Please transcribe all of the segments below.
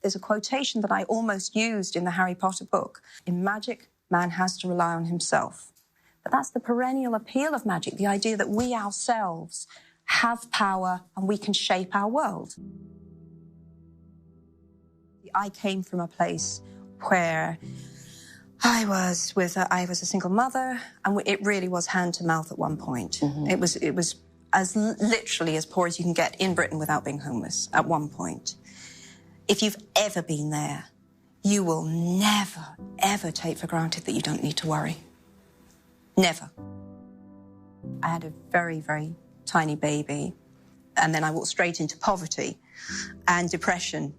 There's a quotation that I almost used in the Harry Potter book. In magic, man has to rely on himself. But that's the perennial appeal of magic, the idea that we ourselves have power and we can shape our world. I came from a place where I was a single mother, and it really was hand to mouth at one point. Mm-hmm. It was as literally as poor as you can get in Britain without being homeless at one point. If you've ever been there, you will never, ever take for granted that you don't need to worry. Never. I had a very, very tiny baby, and then I walked straight into poverty and depression.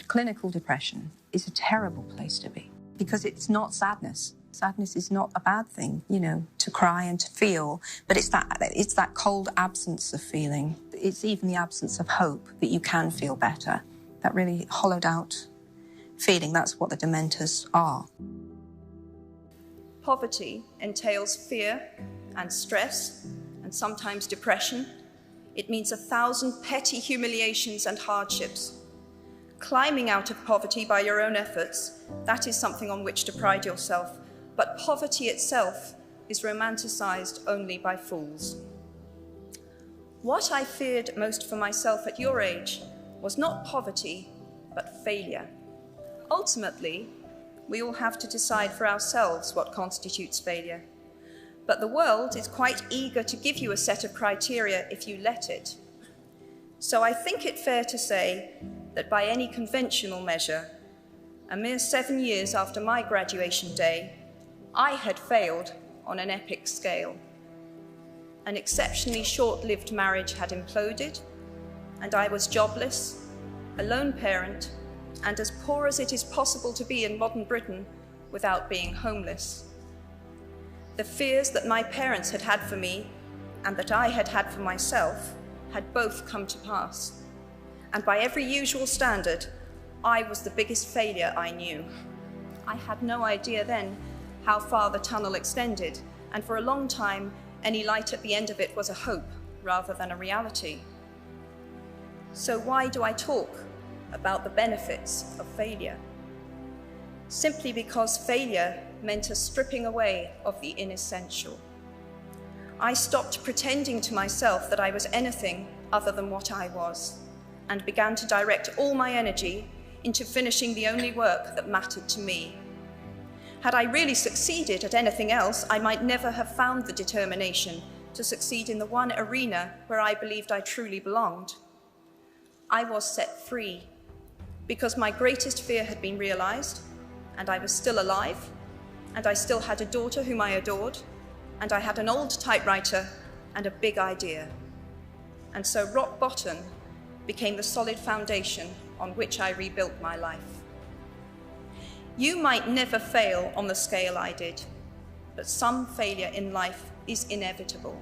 Clinical depression is a terrible place to be because it's not sadness. Sadness is not a bad thing, you know, to cry and to feel, but it's that cold absence of feeling. It's even the absence of hope that you can feel better. That really hollowed out feeling, that's what the dementors are. Poverty entails fear and stress and sometimes depression. It means 1,000 petty humiliations and hardships. Climbing out of poverty by your own efforts, that is something on which to pride yourself. But poverty itself is romanticized only by fools. What I feared most for myself at your age was not poverty, but failure. Ultimately, we all have to decide for ourselves what constitutes failure. But the world is quite eager to give you a set of criteria if you let it. So I think it fair to say that by any conventional measure, a mere 7 years after my graduation day, I had failed on an epic scale. An exceptionally short-lived marriage had imploded, and I was jobless, a lone parent, and as poor as it is possible to be in modern Britain without being homeless. The fears that my parents had had for me and that I had had for myself had both come to pass. And by every usual standard, I was the biggest failure I knew. I had no idea then how far the tunnel extended, and for a long time, any light at the end of it was a hope rather than a reality. So why do I talk about the benefits of failure? Simply because failure meant a stripping away of the inessential. I stopped pretending to myself that I was anything other than what I was, and began to direct all my energy into finishing the only work that mattered to me. Had I really succeeded at anything else, I might never have found the determination to succeed in the one arena where I believed I truly belonged. I was set free because my greatest fear had been realized, and I was still alive, and I still had a daughter whom I adored, and I had an old typewriter and a big idea. And so rock bottom became the solid foundation on which I rebuilt my life. You might never fail on the scale I did, but some failure in life is inevitable.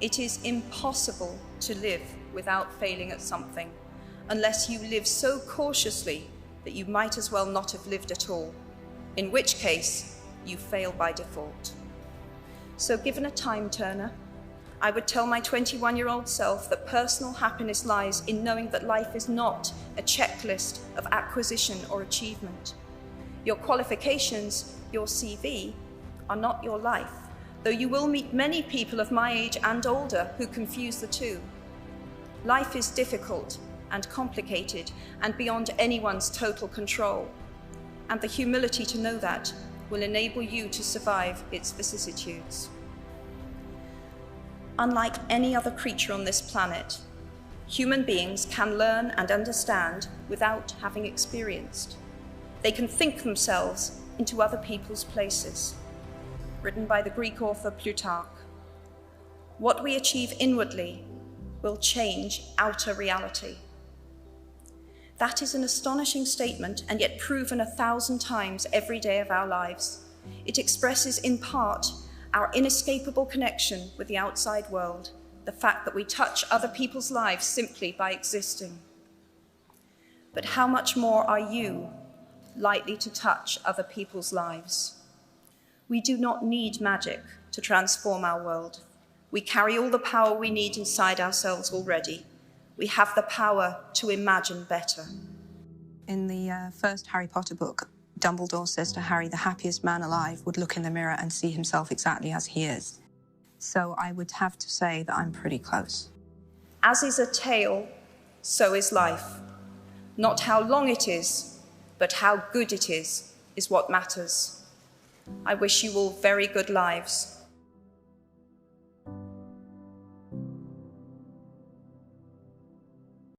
It is impossible to live without failing at something, unless you live so cautiously that you might as well not have lived at all, in which case you fail by default. So given a time turner, I would tell my 21-year-old self that personal happiness lies in knowing that life is not a checklist of acquisition or achievement. Your qualifications, your CV, are not your life, though you will meet many people of my age and older who confuse the two. Life is difficult and complicated and beyond anyone's total control, and the humility to know that will enable you to survive its vicissitudes. Unlike any other creature on this planet, human beings can learn and understand without having experienced. They can think themselves into other people's places. Written by the Greek author Plutarch. What we achieve inwardly will change outer reality. That is an astonishing statement, and yet proven 1,000 times every day of our lives. It expresses in part our inescapable connection with the outside world, the fact that we touch other people's lives simply by existing. But how much more are you likely to touch other people's lives? We do not need magic to transform our world. We carry all the power we need inside ourselves already. We have the power to imagine better. in the first Harry Potter book, Dumbledore says to Harry, the happiest man alive would look in the mirror and see himself exactly as he is. So I would have to say that I'm pretty close. As is a tale, so is life. Not how long it is, but how good it is what matters. I wish you all very good lives.